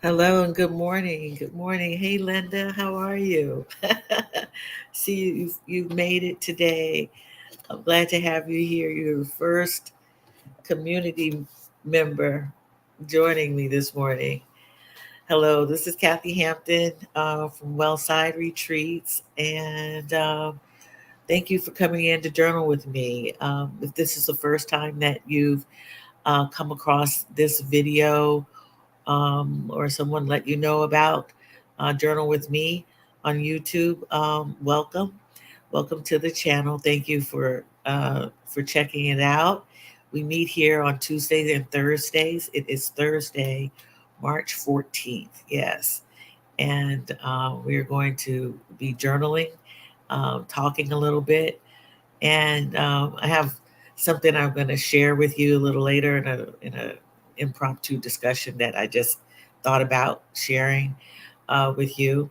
Hello and good morning. Good morning. Hey, Linda, how are you? See, you've made it today. I'm glad to have you here. You're the first community member joining me this morning. Hello, this is Kathy Hampton from Wellside Retreats, and thank you for coming in to journal with me. If this is the first time that you've come across this video, or someone let you know about Journal with Me on YouTube, welcome. Welcome to the channel. Thank you for checking it out. We meet here on Tuesdays and Thursdays. It is Thursday, March 14th. Yes. And we're going to be journaling, talking a little bit. And I have something I'm going to share with you a little later in a impromptu discussion that I just thought about sharing with you.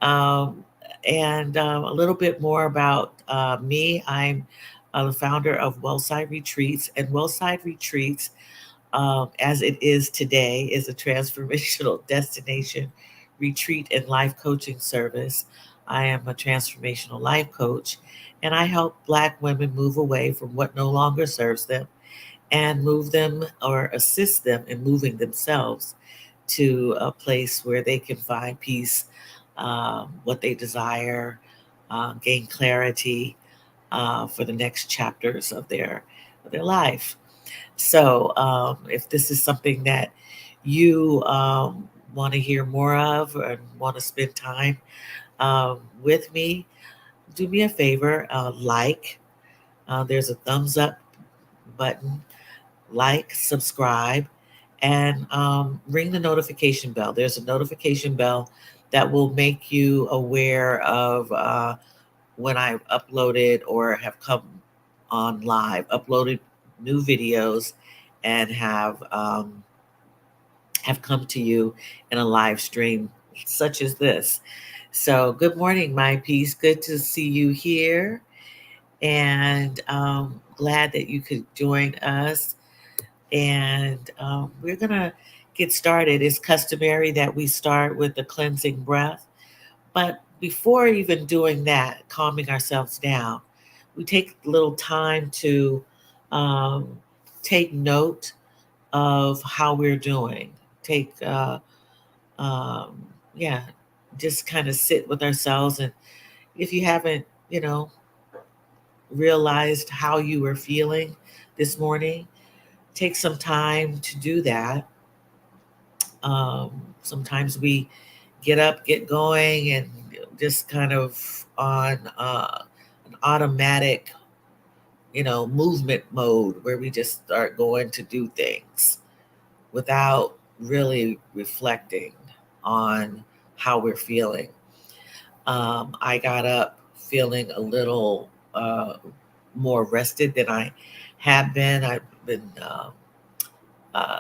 Um, and a little bit more about me. I'm the founder of Wellside Retreats, and Wellside Retreats, as it is today, is a transformational destination retreat and life coaching service. I am a transformational life coach, and I help Black women move away from what no longer serves them and move them or assist them in moving themselves to a place where they can find peace, what they desire, gain clarity for the next chapters of their life. So, if this is something that you want to hear more of or want to spend time with me, do me a favor, there's a thumbs up button, like, subscribe, and ring the notification bell. There's a notification bell that will make you aware of when I've uploaded or have come on live, uploaded new videos, and have come to you in a live stream such as this. So, good morning, my piece. Good to see you here, and glad that you could join us. And we're gonna get started. It's customary that we start with the cleansing breath, but before even doing that, calming ourselves down, we take a little time to um, take note of how we're doing. Take, um, yeah, just kind of sit with ourselves. And if you haven't, realized how you were feeling this morning, take some time to do that. Sometimes we get up, get going, and just kind of on an automatic, movement mode where we just start going to do things without really reflecting on how we're feeling. I got up feeling a little more rested than I have been. I've been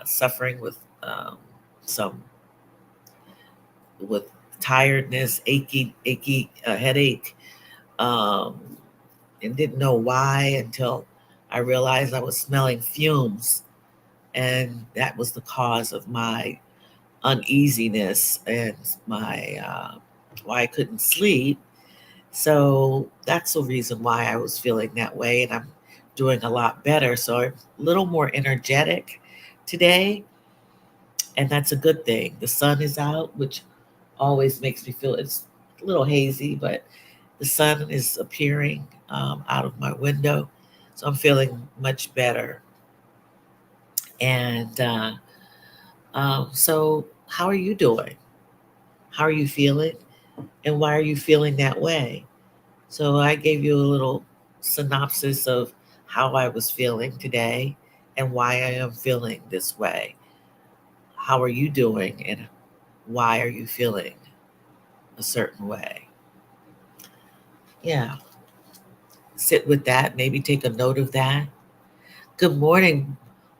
suffering with some with tiredness, achy headache, um, and didn't know why until I realized I was smelling fumes, and that was the cause of my uneasiness and my why I couldn't sleep. So that's the reason why I was feeling that way, and I'm doing a lot better. So I'm a little more energetic today, and that's a good thing. The sun is out, which always makes me feel it's a little hazy, but the sun is appearing out of my window, so I'm feeling much better. And so, how are you doing? How are you feeling? And why are you feeling that way? So, I gave you a little synopsis of how I was feeling today and why I am feeling this way. How are you doing? And why are you feeling a certain way? Yeah, sit with that. Maybe take a note of that. Good morning.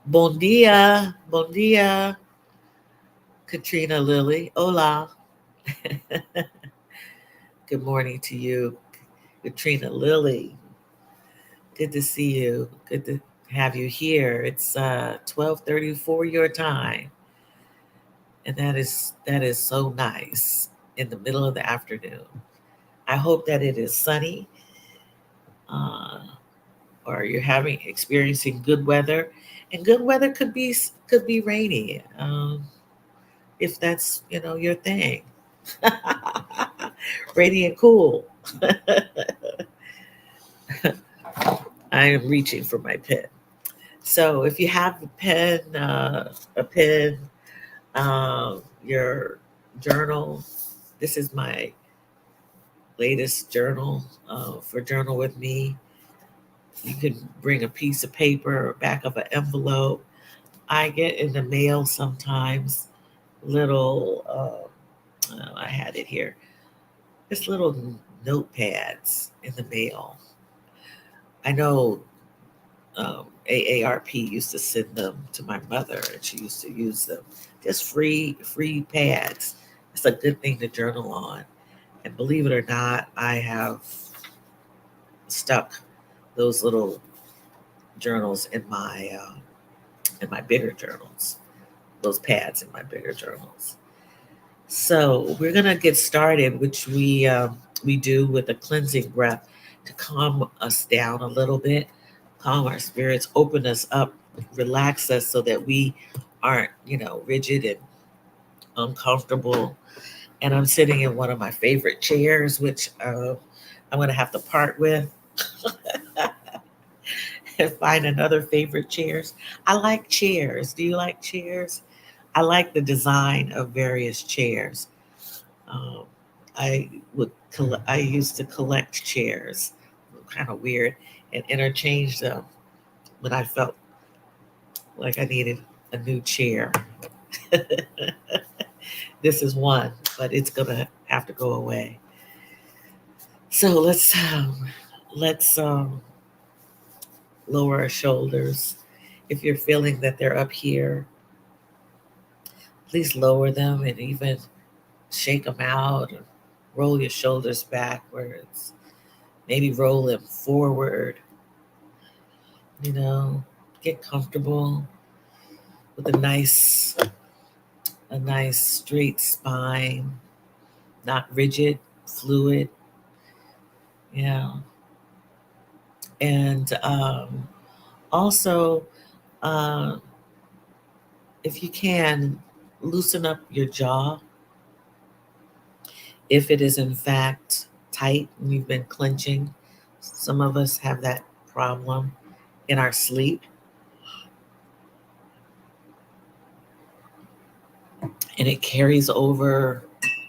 Bon dia. Bon dia, Katrina Lilly. Hola. Good morning to you, Katrina Lilly. Good to see you. Good to have you here. It's 12:34 your time. And that is so nice in the middle of the afternoon. I hope that it is sunny, uh, or you're having experiencing good weather, and good weather could be rainy, if that's your thing. Rainy and cool. I am reaching for my pen. So if you have a pen, your journal. This is my latest journal, for Journal with Me. You can bring a piece of paper or back of an envelope. I get in the mail sometimes little, I had it here, just little notepads in the mail. I know, AARP used to send them to my mother, and she used to use them. Just free pads. It's a good thing to journal on. And believe it or not, I have stuck those little journals in my bigger journals. Those pads in my bigger journals. So we're gonna get started, which we do with a cleansing breath to calm us down a little bit, calm our spirits, open us up, relax us so that we aren't rigid and uncomfortable. And I'm sitting in one of my favorite chairs, which I'm gonna have to part with and find another favorite chairs. I like chairs. Do you like chairs? I like the design of various chairs. Um, I used to collect chairs, kind of weird, and interchange them when I felt like I needed a new chair. This is one, but it's gonna have to go away. So let's lower our shoulders. If you're feeling that they're up here, please lower them and even shake them out, or roll your shoulders backwards. Maybe roll them forward. You know, get comfortable with a nice straight spine, not rigid, fluid. Yeah, and also, uh, if you can, loosen up your jaw if it is in fact tight and you've been clenching. Some of us have that problem in our sleep, and it carries over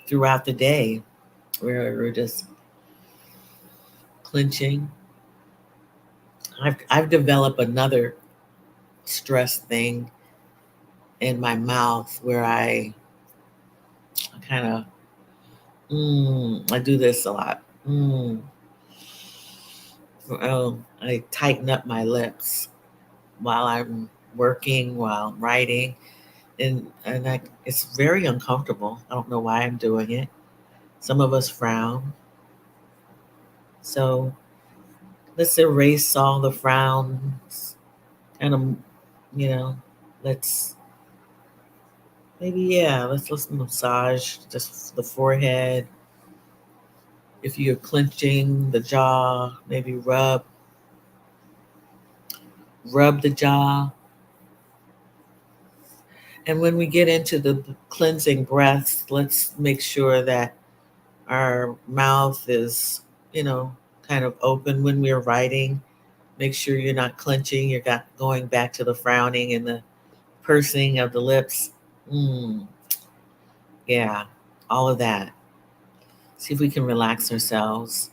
throughout the day where we're just clenching. I've developed another stress thing in my mouth where I kind of I do this a lot. I tighten up my lips while I'm working, while I'm writing, and it's very uncomfortable. I don't know why I'm doing it. Some of us frown, so let's erase all the frowns. Kind of, you know, let's let's massage just the forehead. If you're clenching the jaw, maybe rub the jaw. And when we get into the cleansing breaths, let's make sure that our mouth is, you know, kind of open when we're writing. Make sure you're not clenching, you're not going back to the frowning and the pursing of the lips. Mm, yeah, all of that. See if we can relax ourselves.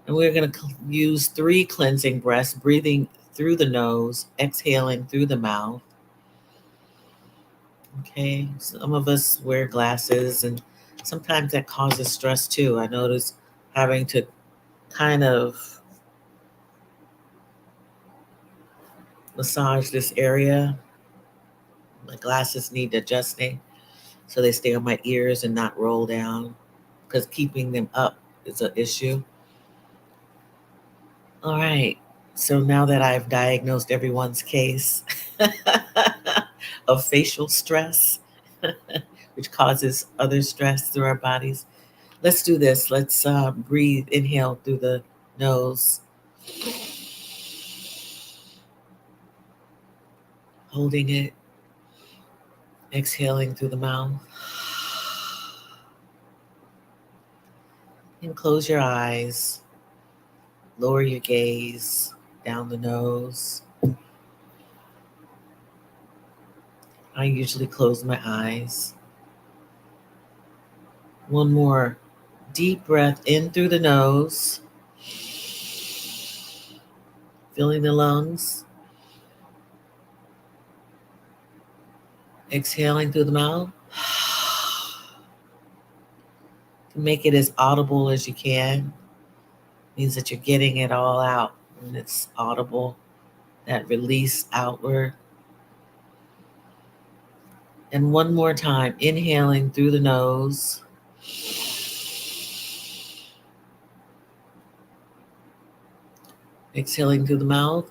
And we're going to use 3 cleansing breaths, breathing through the nose, exhaling through the mouth. Okay, some of us wear glasses, and sometimes that causes stress too. I notice having to kind of massage this area. My glasses need adjusting so they stay on my ears and not roll down, because keeping them up is an issue. All right, so now that I've diagnosed everyone's case of facial stress, which causes other stress through our bodies. Let's do this. Let's breathe, inhale through the nose, holding it, exhaling through the mouth. And close your eyes, lower your gaze down the nose. I usually close my eyes. One more deep breath in through the nose, filling the lungs. Exhaling through the mouth. Make it as audible as you can. Means that you're getting it all out and it's audible. That release outward. And one more time, inhaling through the nose. Exhaling through the mouth.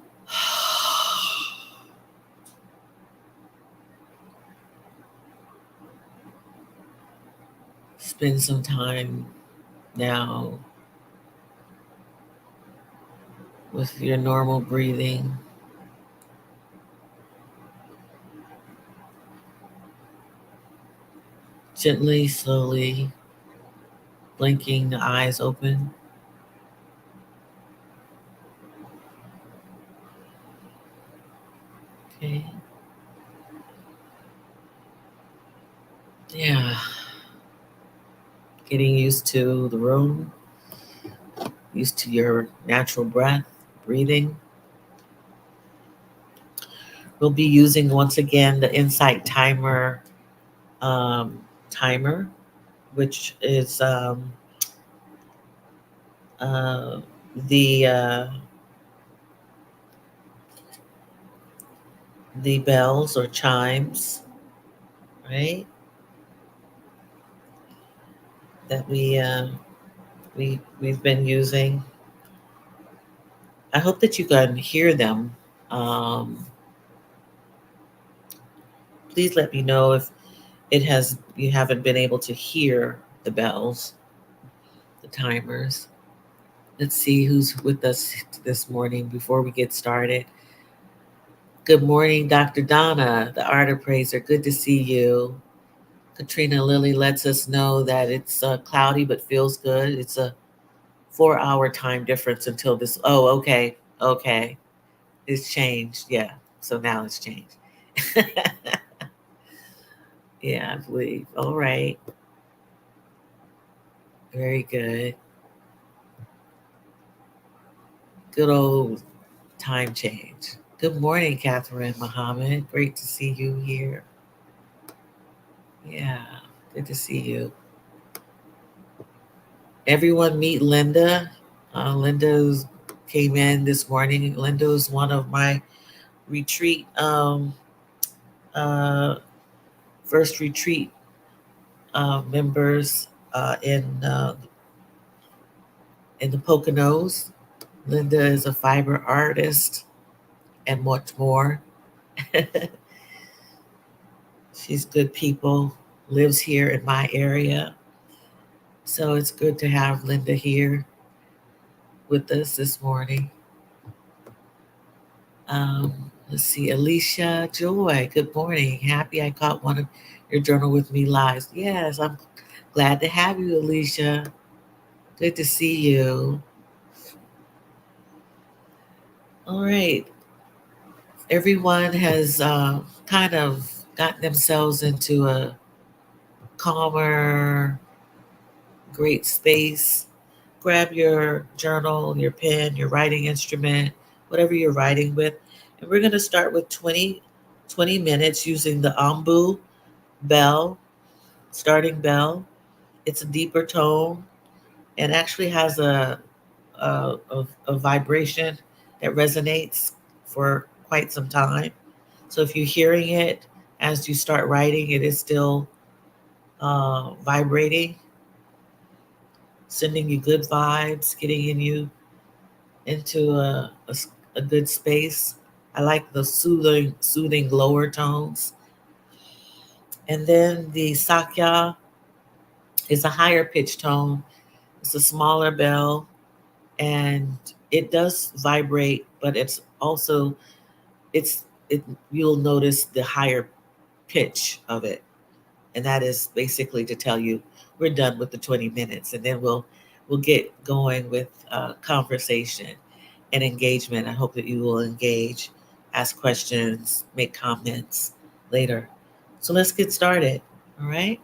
Spend some time now with your normal breathing. Gently, slowly, blinking the eyes open. Okay. Yeah. Getting used to the room, used to your natural breath, breathing. We'll be using once again the Insight Timer um, timer, which is uh, the the bells or chimes, right? That we've been using. I hope that you can hear them. Um, Please let me know if you haven't been able to hear the bells, the timers. Let's see who's with us this morning before we get started. Good morning, Dr. Donna, the art appraiser. Good to see you. Katrina Lilly lets us know that it's cloudy but feels good. It's a 4-hour time difference until this. Oh, okay. Okay. It's changed. Yeah. So now it's changed. Yeah, I believe. All right. Very good. Good old time change. Good morning, Catherine Muhammad. Great to see you here. Yeah, good to see you. Everyone meet Linda. Linda came in this morning. Linda is one of my retreat, uh, first retreat members in the Poconos. Linda is a fiber artist and much more. She's good people, lives here in my area. So it's good to have Linda here with us this morning. Um, let's see, Alicia Joy, good morning. Happy I caught one of your Journal with Me lives. Yes, I'm glad to have you, Alicia. Good to see you. All right. Everyone has kind of gotten themselves into a calmer, great space. Grab your journal, your pen, your writing instrument, whatever you're writing with. And we're going to start with 20 minutes using the Ambu bell, starting bell. It's a deeper tone and actually has a vibration that resonates for quite some time. So if you're hearing it as you start writing, it is still vibrating, sending you good vibes, getting in you into a good space. I like the soothing lower tones. And then the Sakya is a higher pitch tone. It's a smaller bell, and it does vibrate, but it's it you'll notice the higher pitch of it. And that is basically to tell you we're done with the 20 minutes, and then we'll get going with conversation and engagement. I hope that you will engage, ask questions, make comments later. So let's get started. All right.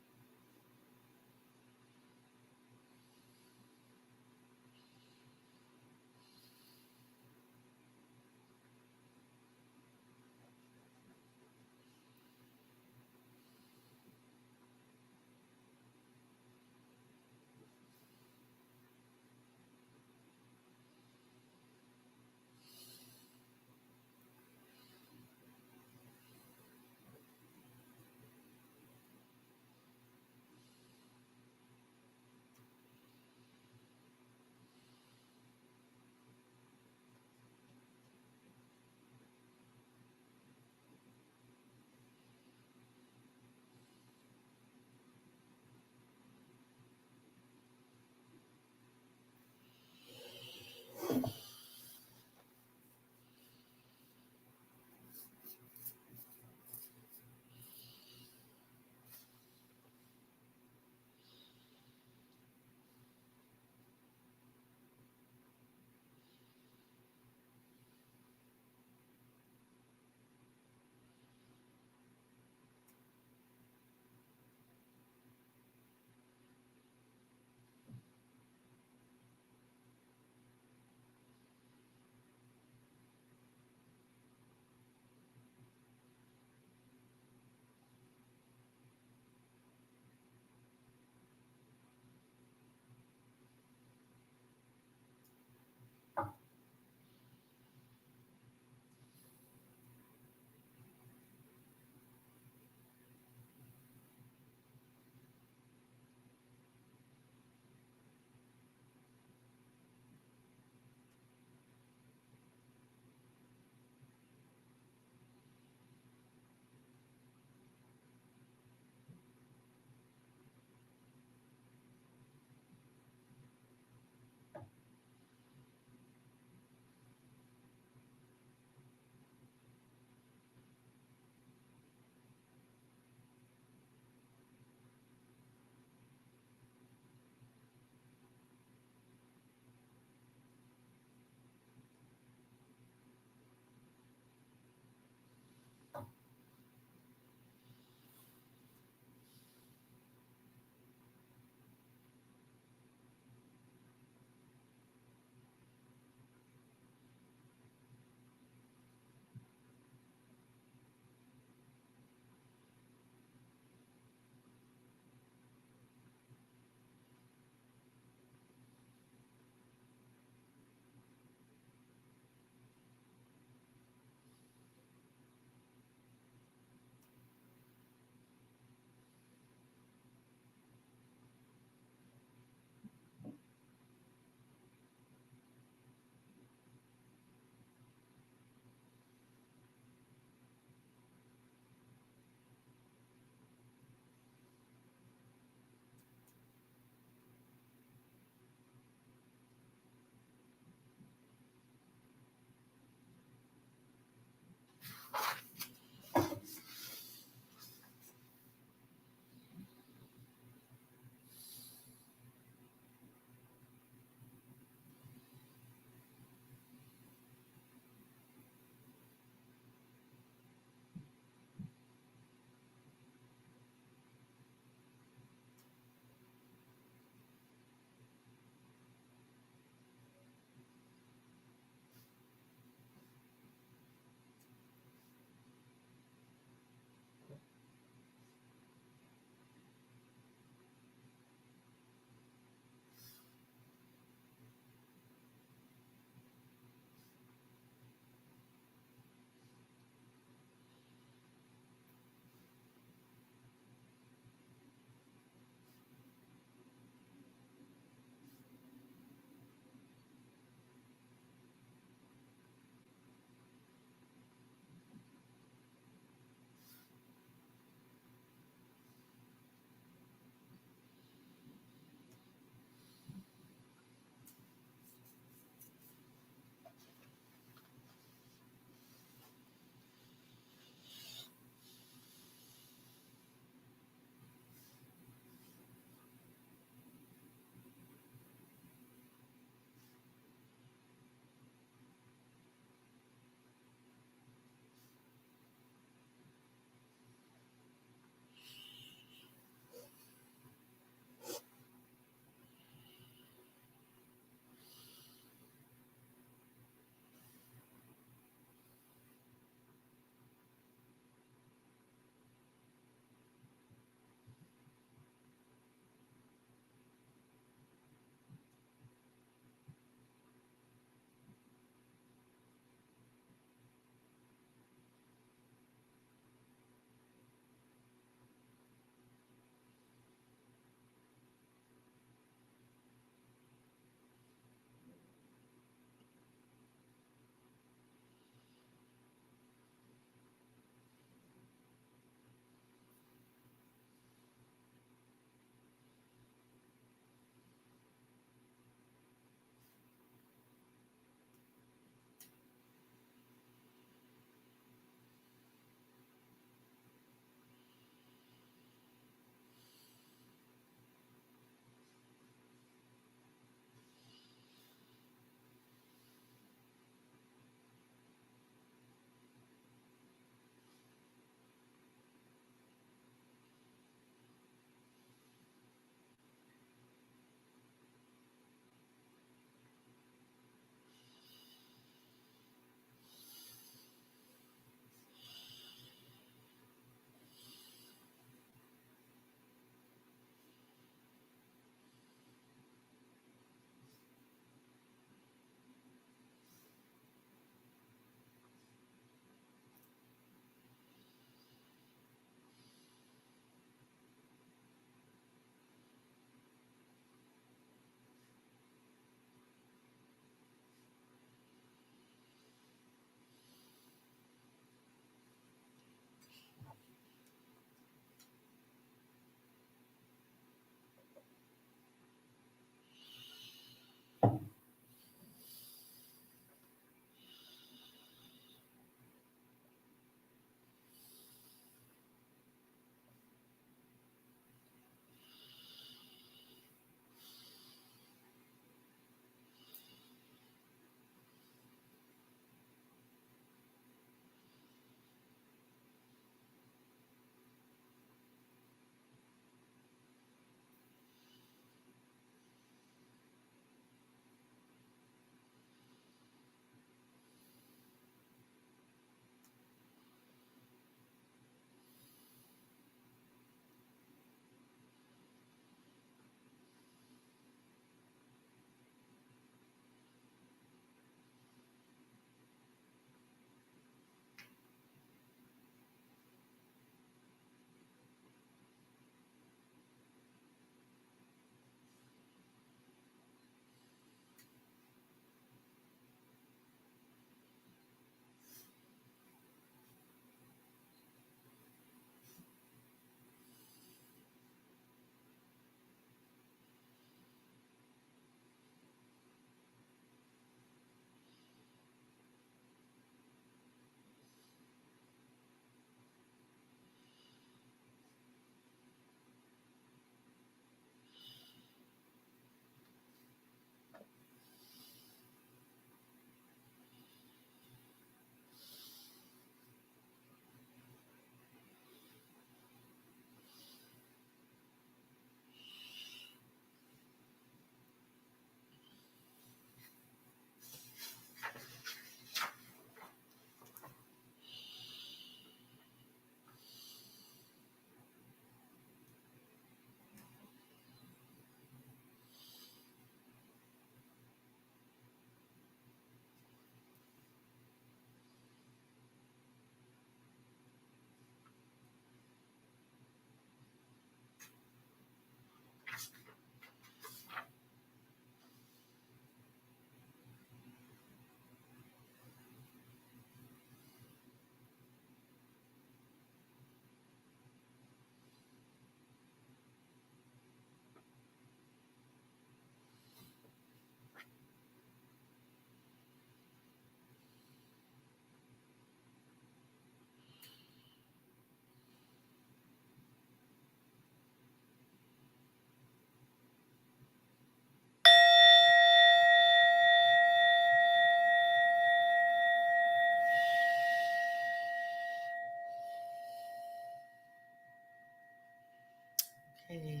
Okay,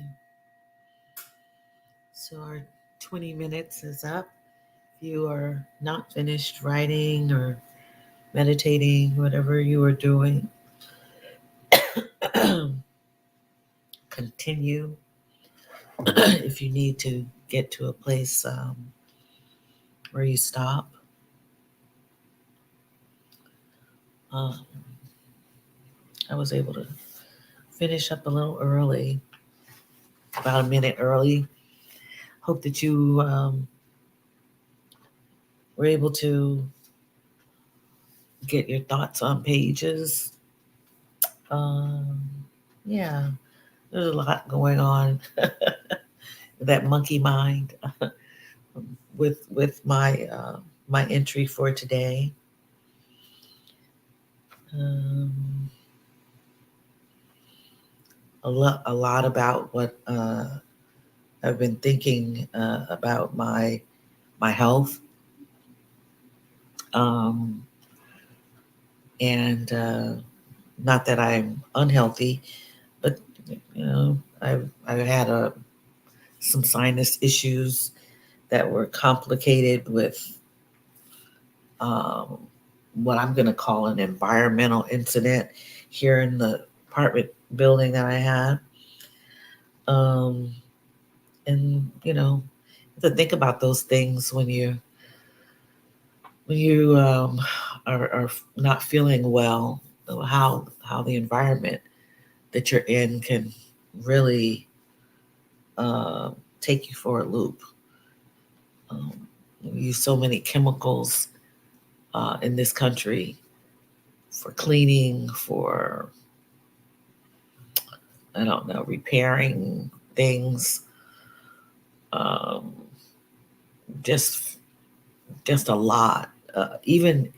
so our 20 minutes is up. If you are not finished writing or meditating, whatever you are doing, continue. If you need to get to a place where you stop, um, I was able to finish up a little early, about a minute early. Hope that you were able to get your thoughts on pages. Um, yeah, there's a lot going on. That monkey mind with my entry for today. Um, a lot about what I've been thinking about my health, um, and not that I'm unhealthy, but I've had some sinus issues that were complicated with um, what I'm going to call an environmental incident here in the apartment building that I had. Um, and to think about those things when you are not feeling well, how the environment that you're in can really uh, take you for a loop. We use so many chemicals in this country for cleaning, for I don't know, repairing things, um, just just a lot. Even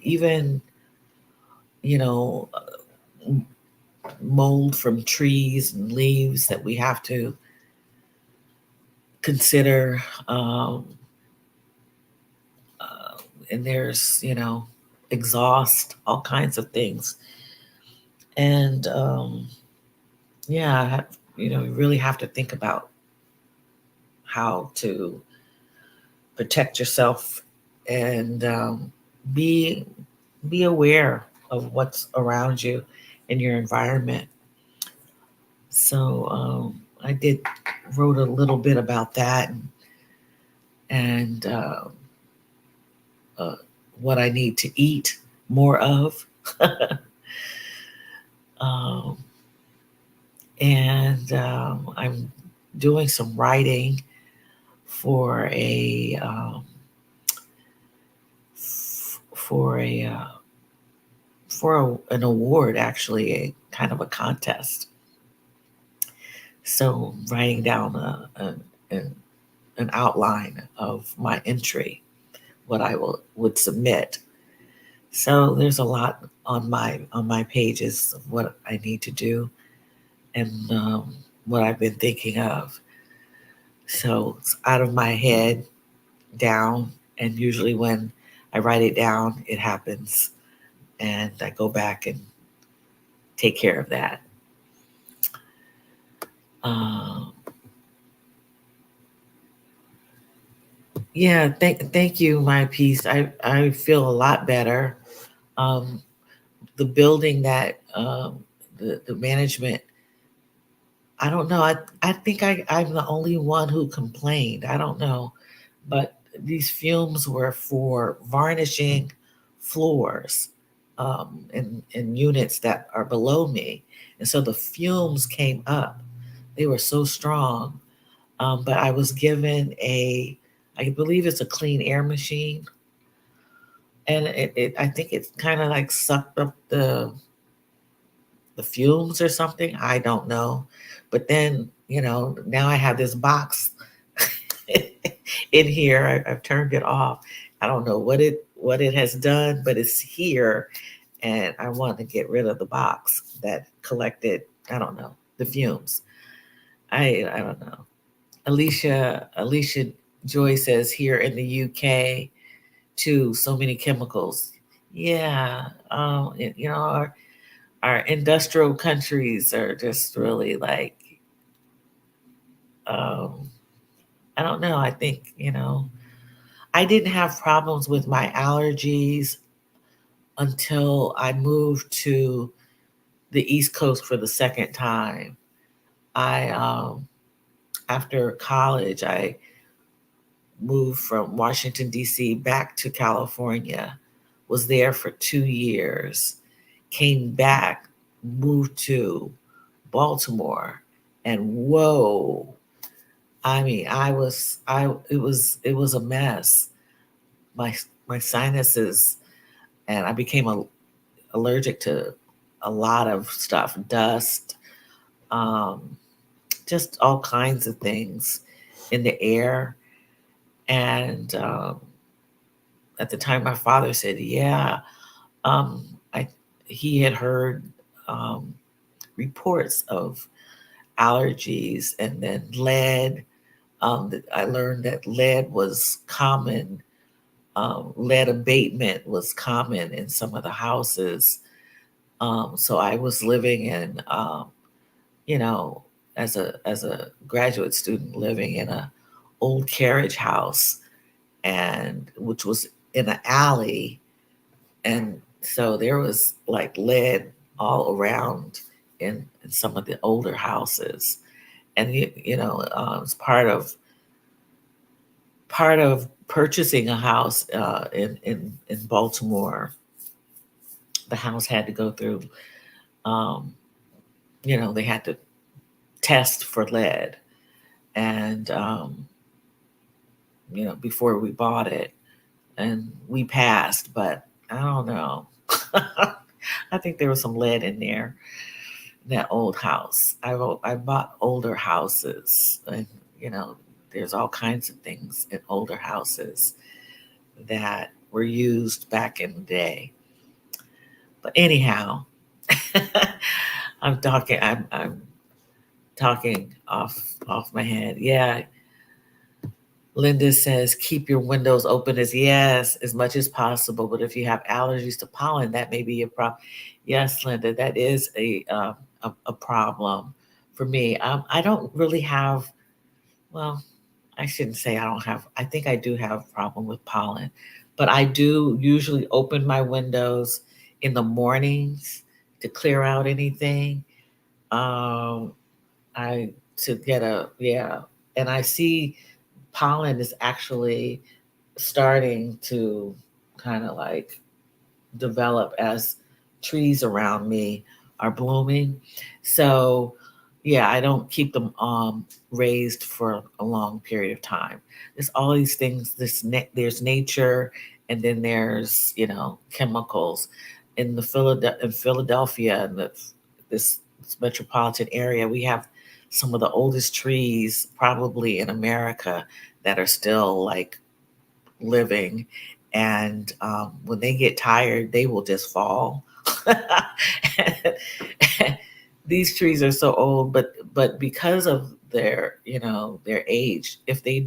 you know mold from trees and leaves that we have to consider. Uh, and there's exhaust, all kinds of things, and yeah, you really have to think about how to protect yourself and be be aware of what's around you in your environment. So I did wrote a little bit about that and uh, what I need to eat more of. um, and I'm doing some writing for for a an award, actually, a kind of a contest. So writing down an, an outline of my entry, what I would submit. So there's a lot on my pages of what I need to do and what I've been thinking of. So it's out of my head down, and usually when I write it down, it happens, and I go back and take care of that. Um, yeah, thank you, my piece. I feel a lot better. Um, the building that the management, I don't know. I think I'm the only one who complained. I don't know, but these fumes were for varnishing floors in units that are below me, and so the fumes came up. They were so strong. But I was given I believe it's a clean air machine, and I think it's kind of like sucked up the fumes or something. I don't know, but then now I have this box in here. I've turned it off. I don't know what it has done, but it's here, and I want to get rid of the box that collected. I don't know the fumes. I don't know. Alicia Joy says here in the UK too, so many chemicals. Yeah, our industrial countries are just really like I don't know. I think, I didn't have problems with my allergies until I moved to the East Coast for the second time. I After college, I moved from Washington D.C. back to California. Was there for 2 years. Came back, moved to Baltimore, and whoa! I mean, it was a mess. My my sinuses, and I became allergic to a lot of stuff, dust, um, just all kinds of things in the air. And at the time, my father said, "Yeah, um, I he had heard um, reports of allergies, and then lead. I learned that lead was common. Lead abatement was common in some of the houses. So I was living in, you know, as a graduate student, living in a old carriage house, and which was in an alley, and so there was like lead all around in some of the older houses, and it's part of purchasing a house in Baltimore. The house had to go through, um, they had to test for lead, and before we bought it, and we passed, but I don't know. I think there was some lead in there, that old house. I bought older houses, and you know, there's all kinds of things in older houses that were used back in the day. But anyhow, I'm talking off my head. Yeah, Linda says keep your windows open as much as possible. But if you have allergies to pollen, that may be a problem. Yes, Linda, that is a problem for me. I don't really have. Well, I shouldn't say I don't have. I think I do have a problem with pollen, but I do usually open my windows in the mornings to clear out anything. Um, I to get a yeah, and I see pollen is actually starting to kind of like develop as trees around me are blooming. So, yeah, I don't keep them raised for a long period of time. There's all these things. There's nature, and then there's chemicals. In Philadelphia, and this metropolitan area, we have some of the oldest trees probably in America that are still like living, and when they get tired, they will just fall. These trees are so old, but because of their age, if the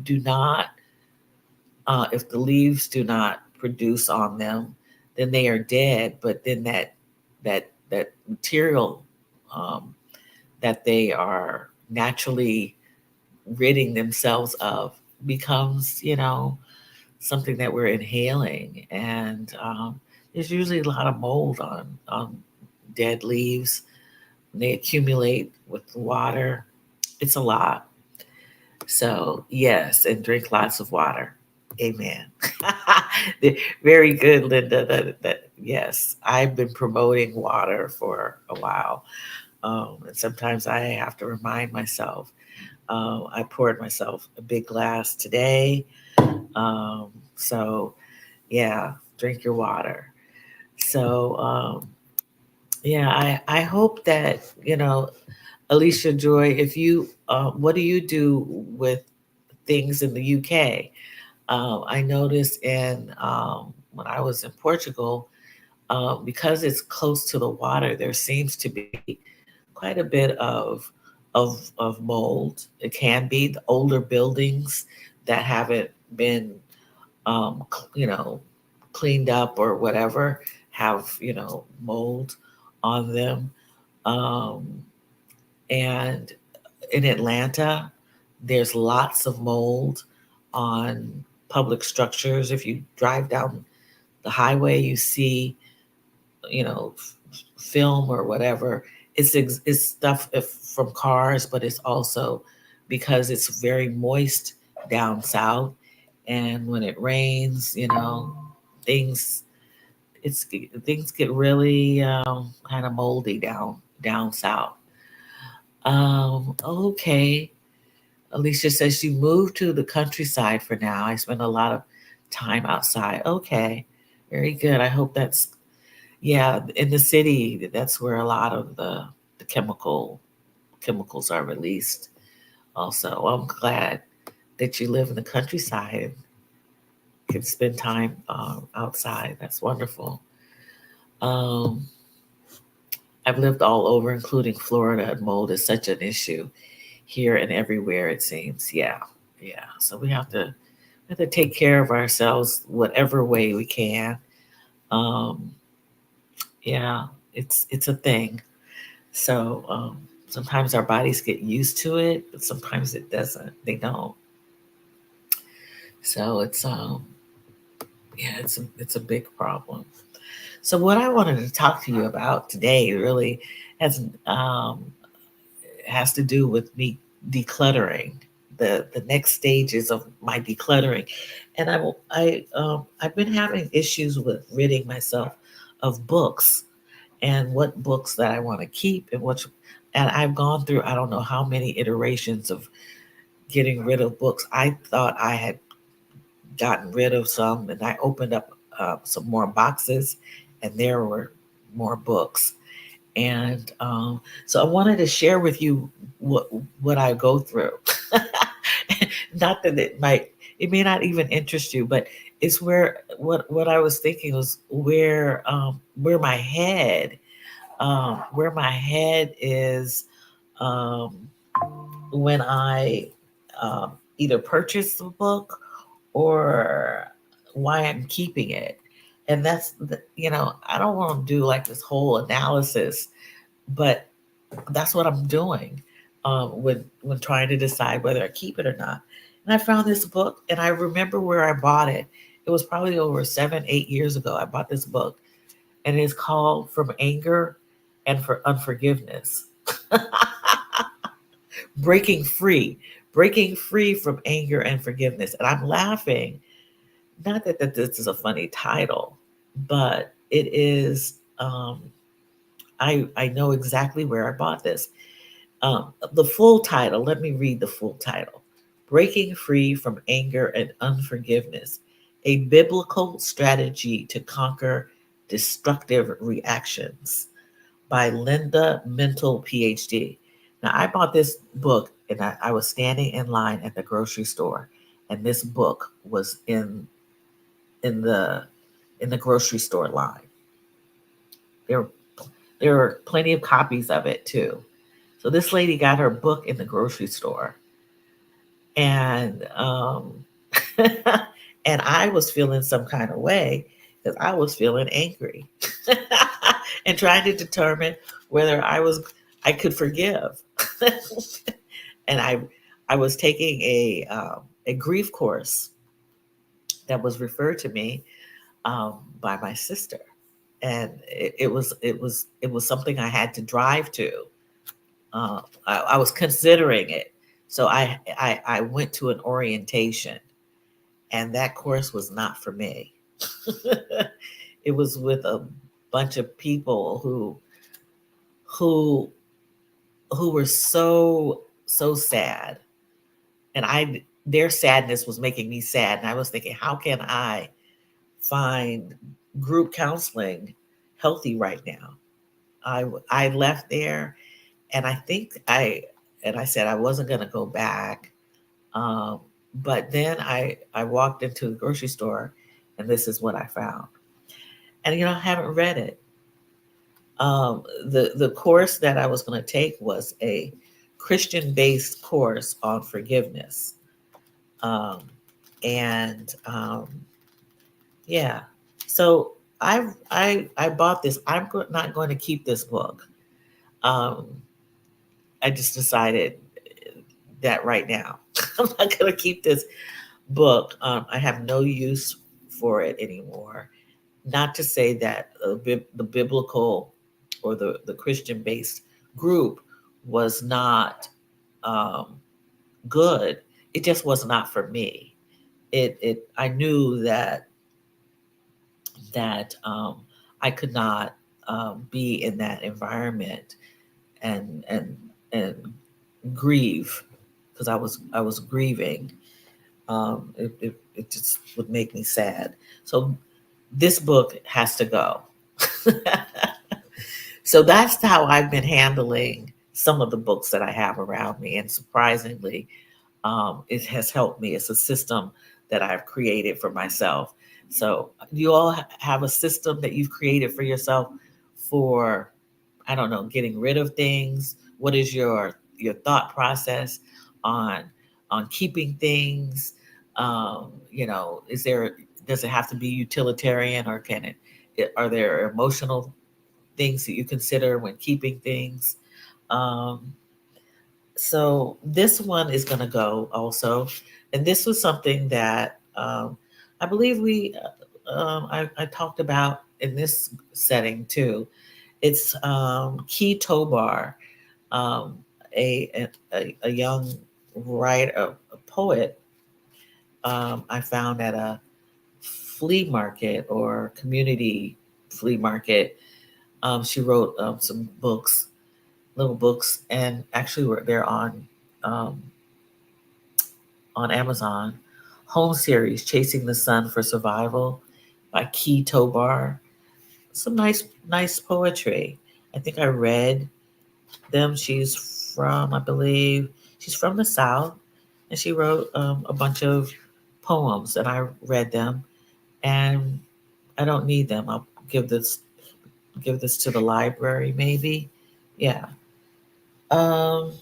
leaves do not produce on them, then they are dead. But then that material um, that they are naturally ridding themselves of becomes something that we're inhaling, and there's usually a lot of mold on dead leaves. They accumulate with the water. It's a lot. So yes, and drink lots of water. Amen. Very good, Linda. That yes, I've been promoting water for a while, and sometimes I have to remind myself. I poured myself a big glass today. Um, so yeah, drink your water. So yeah, I hope that Alicia Joy, if you what do you do with things in the UK? I noticed when I was in Portugal, because it's close to the water, there seems to be quite a bit of mold. It can be the older buildings that haven't been um, you know, cleaned up or whatever, have, mold on them. Um, and in Atlanta, There's lots of mold on public structures. If you drive down the highway, you see, you know, film or whatever. It's stuff from cars, but it's also because it's very moist down south, and when it rains, things it's things get really kind of moldy down south. Okay. Alicia says she moved to the countryside for now. I spend a lot of time outside. Okay, very good. I hope that's, yeah, in the city, that's where a lot of the chemicals are released. Also, I'm glad that you live in the countryside and can spend time outside. That's wonderful. Um, I've lived all over, including Florida, and mold is such an issue here and everywhere, it seems. Yeah, yeah. So we have to take care of ourselves whatever way we can. Um, yeah, it's a thing. So sometimes our bodies get used to it, but sometimes it doesn't. They don't. So it's a big problem. So what I wanted to talk to you about today really has um, has to do with me decluttering, the next stages of my decluttering. And I've been having issues with ridding myself of books, and what books that I want to keep, and I've gone through, I don't know how many iterations of getting rid of books. I thought I had gotten rid of some, and I opened up some more boxes, and there were more books. And so I wanted to share with you what I go through. Not that it may not even interest you, but it's what I was thinking was where my head is um, when I either purchase the book or why I'm keeping it. And I don't want to do like this whole analysis, but that's what I'm doing when trying to decide whether I keep it or not. And I found this book, and I remember where I bought it. It was probably over 7, 8 years ago. I bought this book, and it's called From Anger and for Unforgiveness. breaking free, breaking free from anger and forgiveness. And I'm laughing, not that this is a funny title, but it is. I know exactly where I bought this. The full title, let me read the full title: Breaking Free from Anger and Unforgiveness, a Biblical Strategy to Conquer Destructive Reactions, by Linda Mental, PhD. Now, I bought this book, and I was standing in line at the grocery store, and this book was in the in the grocery store line. There there were plenty of copies of it too. So this lady got her book in the grocery store, and and I was feeling some kind of way because I was feeling angry and trying to determine whether I could forgive. And I was taking a grief course that was referred to me by my sister, and it was something I had to drive to. I was considering it, so I went to an orientation, and that course was not for me. It was with a bunch of people who who were so sad, and I their sadness was making me sad, and I was thinking, how can I find group counseling healthy right now? I left there, and I said I wasn't going to go back. Um, but then I walked into the grocery store, and this is what I found. And I haven't read it. The course that I was going to take was a Christian based course on forgiveness. Um, and yeah, so I bought this. Not going to keep this book. Um, I just decided that right now. I'm not going to keep this book. I have no use for it anymore. Not to say that the biblical or the Christian based group was not um, good. It just was not for me. It I knew that I could not be in that environment and grieve because I was grieving. It just would make me sad. So this book has to go. So that's how I've been handling some of the books that I have around me, and surprisingly, it has helped me. It's a system that I've created for myself. So you all have a system that you've created for yourself for, I don't know, getting rid of things. What is your thought process on on keeping things? Is there, does it have to be utilitarian, or can are there emotional things that you consider when keeping things? Um, so this one is going to go also, and this was something that I believe I talked about in this setting too. It's Key Tobar, um, a young writer, a poet. I found at a flea market or community flea market. She wrote some books, little books, and actually they're um, on Amazon. Home series Chasing the Sun for Survival by Key Tobar. Some nice poetry. I think I read them. I believe, she's from the South, and she wrote a bunch of poems, and I read them. And I don't need them. I'll give this to the library, maybe. Yeah. Um,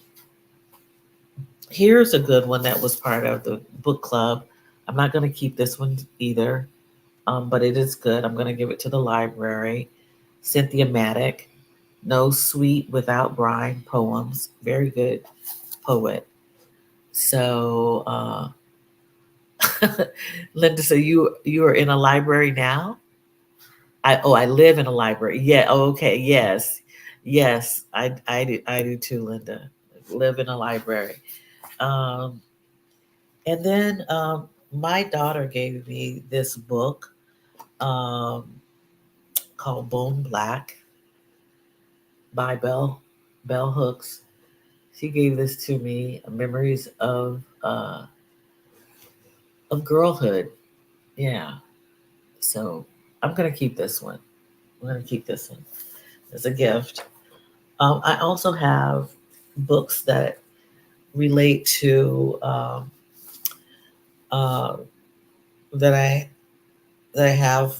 Here's a good one that was part of the book club. I'm not going to keep this one either, but it is good. I'm going to give it to the library. Cynthia Maddock, No Sweet Without Brine Poems. Very good poet. So, Linda, so you are in a library now? I live in a library. Yeah. Oh, okay. Yes. Yes. I do too, Linda. Live in a library. Um, and then my daughter gave me this book um, called Bone Black by Bell Hooks. She gave this to me, memories of girlhood. Yeah. So I'm gonna keep this one. I'm gonna keep this one as a gift. I also have books that relate to uh, that I have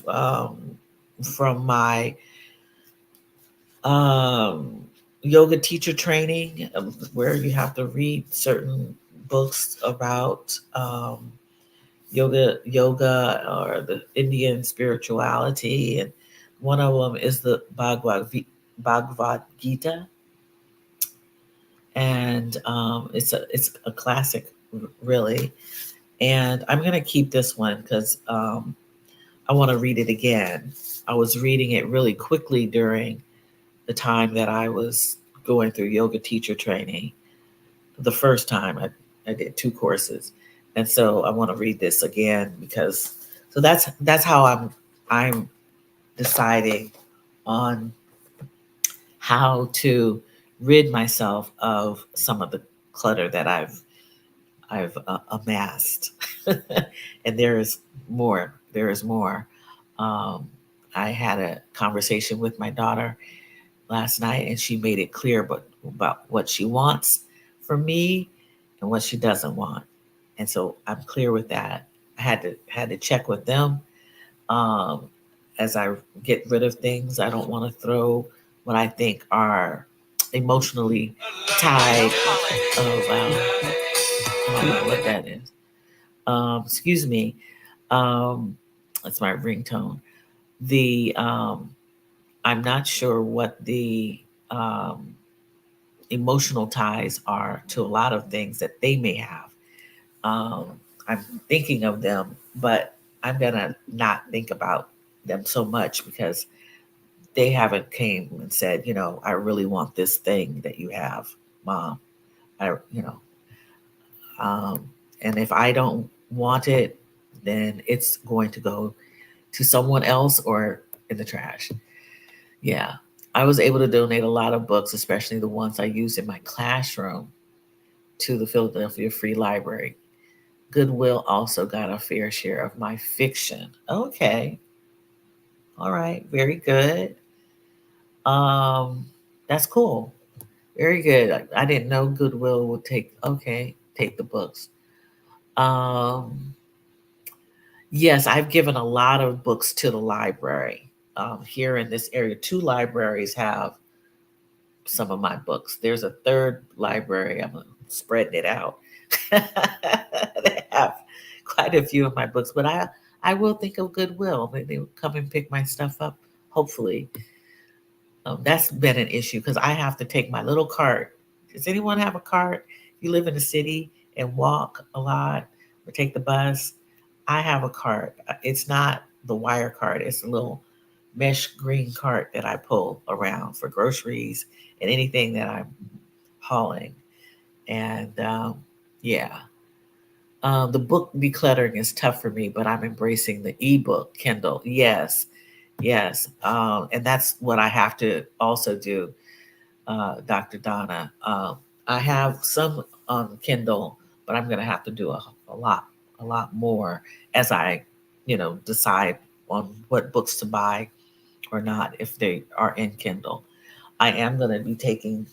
from my um, yoga teacher training, where you have to read certain books about yoga or the Indian spirituality, and one of them is the Bhagavad Gita, and it's a classic, really. And I'm gonna keep this one because I want to read it again. I was reading it really quickly during the time that I was going through yoga teacher training. The first time I did two courses, and so I want to read this again because so that's how I'm deciding on how to rid myself of some of the clutter that I've amassed. And there is more. There is more. Um, I had a conversation with my daughter last night, and she made it clear about what she wants from me and what she doesn't want. And so I'm clear with that. I had to check with them um, as I get rid of things. I don't want to throw what I think are emotionally tied. Oh wow, I don't know what that is. Excuse me. Um, that's my ringtone. The I'm not sure what the um, emotional ties are to a lot of things that they may have. I'm thinking of them, but I'm gonna not think about them so much because they haven't came and said, I really want this thing that you have, Mom. I, you know, um, and if I don't want it, then it's going to go to someone else or in the trash. Yeah. I was able to donate a lot of books, especially the ones I use in my classroom, to the Philadelphia Free Library. Goodwill also got a fair share of my fiction. Okay. All right. Very good. Um, that's cool. Very good. I didn't know Goodwill would take the books. Um, yes, I've given a lot of books to the library. Here in this area, two libraries have some of my books. There's a third library. I'm spreading it out. They have quite a few of my books, but I will think of Goodwill. They will come and pick my stuff up. Hopefully, that's been an issue because I have to take my little cart. Does anyone have a cart? You live in the city and walk a lot or take the bus. I have a cart. It's not the wire cart. It's a little mesh green cart that I pull around for groceries and anything that I'm hauling. And yeah, the book decluttering is tough for me, but I'm embracing the ebook Kindle. Yes, yes, and that's what I have to also do, Dr. Donna. I have some on Kindle, but I'm going to have to do a lot more as I, decide on what books to buy or not if they are in Kindle. I am going to be taking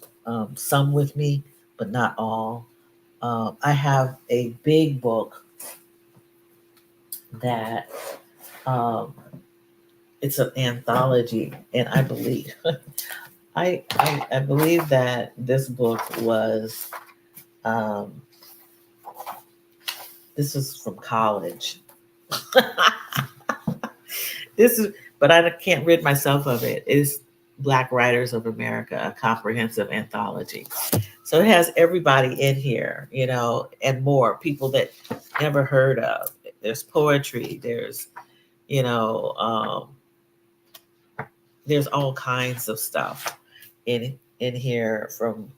some with me, but not all. I have a big book that um, it's an anthology, and I believe I believe that this book was um, this is from college. This is, but I can't rid myself of it. It's Black Writers of America, a comprehensive anthology. So it has everybody in here, and more people that never heard of. There's poetry. You know, um, there's all kinds of stuff in here from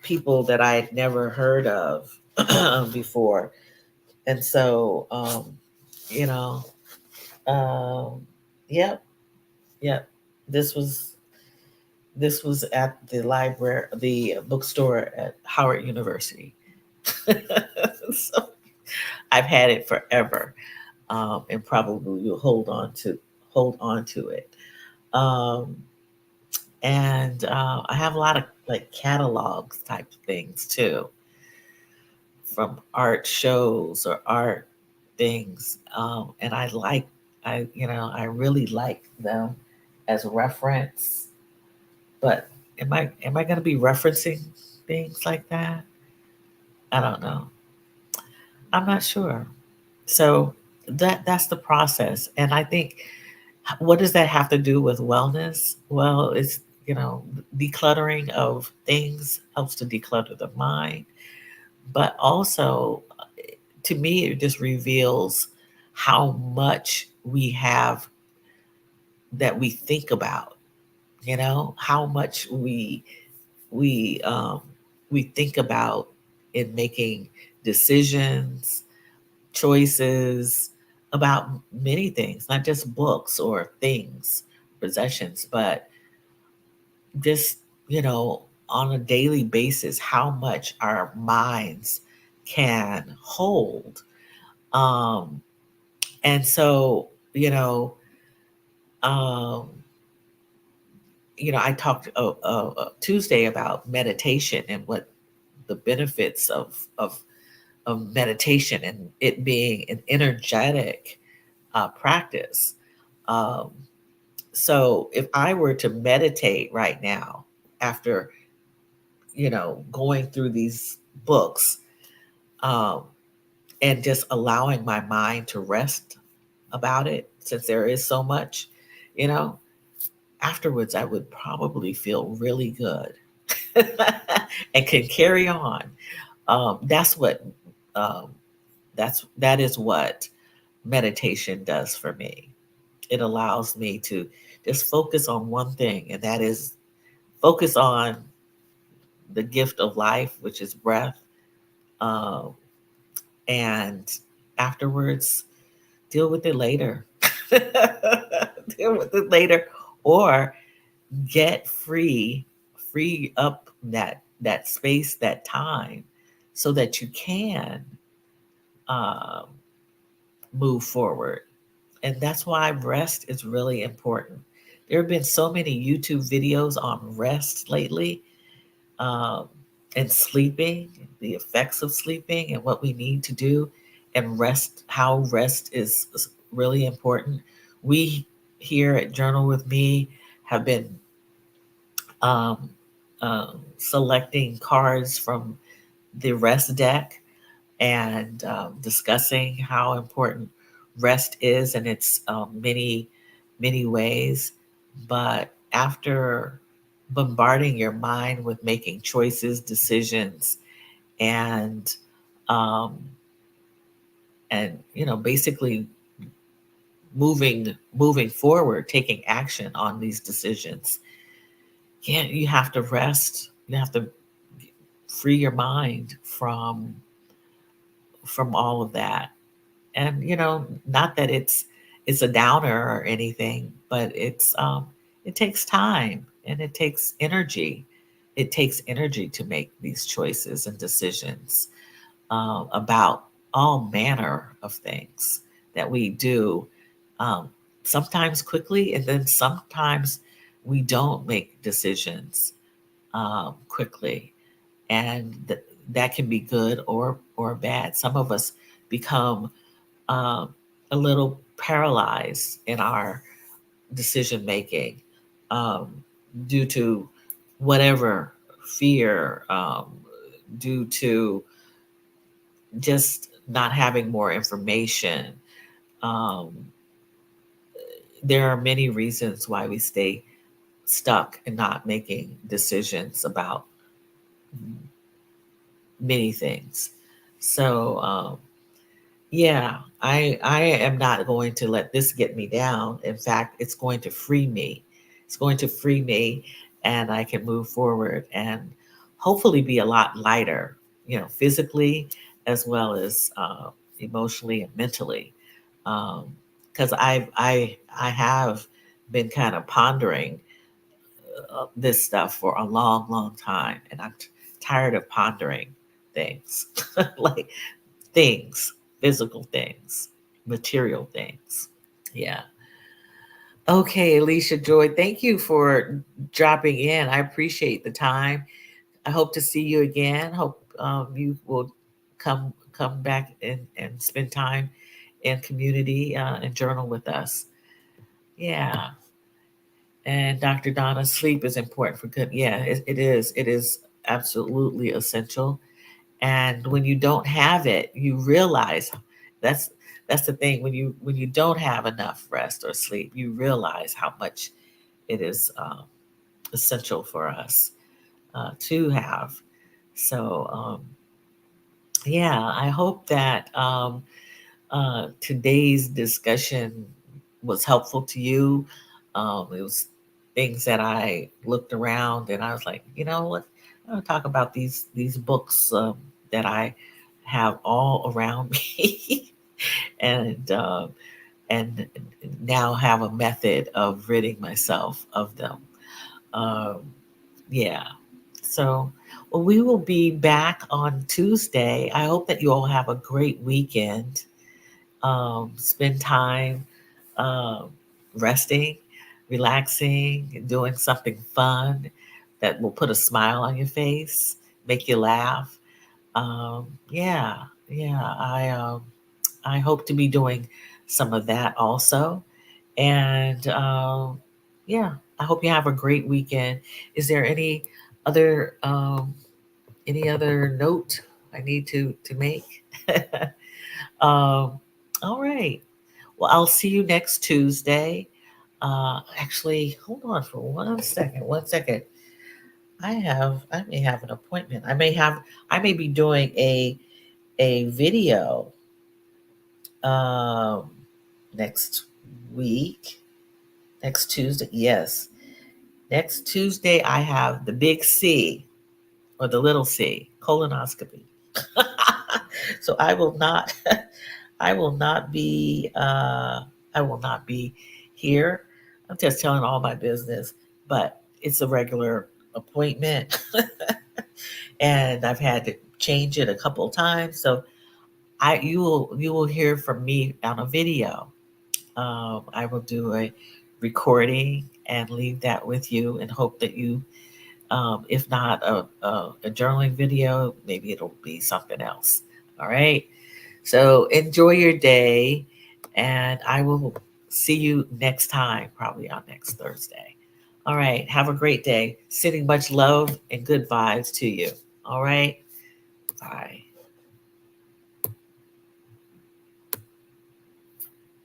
people that I had never heard of before. And so, you know, um, yep, yep. This was this was at the library, the bookstore at Howard University. So I've had it forever, and probably will hold on to it. Um, and I have a lot of like catalogs type things too, from art shows or art things, and I really like them as reference. But am I going to be referencing things like that? I don't know. I'm not sure. So that's the process, and I think, what does that have to do with wellness? Well, it's decluttering of things helps to declutter the mind, but also to me it just reveals how much we have that we think about. How much we we think about in making decisions, choices about many things, not just books or things, possessions, but just, on a daily basis, how much our minds can hold. Um, and so, um, I talked Tuesday about meditation and what the benefits of meditation and it being an energetic practice. Um, so if I were to meditate right now after, going through these books, um, and just allowing my mind to rest about it, since there is so much, you know, afterwards I would probably feel really good and can carry on. That's what That is what meditation does for me. It allows me to just focus on one thing, and that is focus on the gift of life, which is breath. Um, and afterwards, deal with it later. Deal with it later, or get free up that space, that time, so that you can um, move forward. And that's why rest is really important. There have been so many YouTube videos on rest lately, um, and sleeping, the effects of sleeping, and what we need to do, and rest, how rest is really important. We here at Journal with Me have been um, selecting cards from the rest deck and discussing how important rest is in its many ways. But after bombarding your mind with making choices, decisions, and um, basically moving forward, taking action on these decisions, yeah, you have to rest. You have to free your mind from all of that. And not that it's a downer or anything, but it takes time and it takes energy. It takes energy to make these choices and decisions about all manner of things that we do, um, sometimes quickly, and then sometimes we don't make decisions quickly, and that can be good or bad. Some of us become um, a little paralyzed in our decision making, um, due to whatever fear, due to just not having more information. Um, there are many reasons why we stay stuck and not making decisions about many things. So, yeah, I am not going to let this get me down. In fact, it's going to free me. It's going to free me, and I can move forward and hopefully be a lot lighter, physically as well as emotionally and mentally. Because I have been kind of pondering this stuff for a long time, and I'm tired of pondering things, like things, physical things, material things. Yeah. Okay, Alicia Joy, thank you for dropping in. I appreciate the time. I hope to see you again. Hope you will come back and spend time in community and journal with us. Yeah. And Dr. Donna, sleep is important for good. Yeah, it is. It is absolutely essential. And when you don't have it, you realize that's that's the thing. When you don't have enough rest or sleep, you realize how much it is essential for us to have. So yeah, I hope that today's discussion was helpful to you. It was things that I looked around and I was like, what? I'm gonna talk about these books that I have all around me, and and now have a method of ridding myself of them. Um, yeah. So, well, we will be back on Tuesday. I hope that you all have a great weekend. Spend time um, resting, relaxing, doing something fun that will put a smile on your face, make you laugh. Yeah, yeah. I hope to be doing some of that also. And yeah, I hope you have a great weekend. Is there any other note I need to make? All right. Well, I'll see you next Tuesday. Actually, hold on for 1 second. 1 second. I may have an appointment. I may be doing a video. next week, next Tuesday. Yes. Next Tuesday, I have the big C or the little C, colonoscopy. So I will not, I will not be, I will not be here. I'm just telling all my business, but it's a regular appointment, and I've had to change it a couple of times. So you will hear from me on a video. I will do a recording and leave that with you, and hope that you, if not a journaling video, maybe it'll be something else. All right. So enjoy your day, and I will see you next time, probably on next Thursday. All right. Have a great day. Sending much love and good vibes to you. All right. Bye.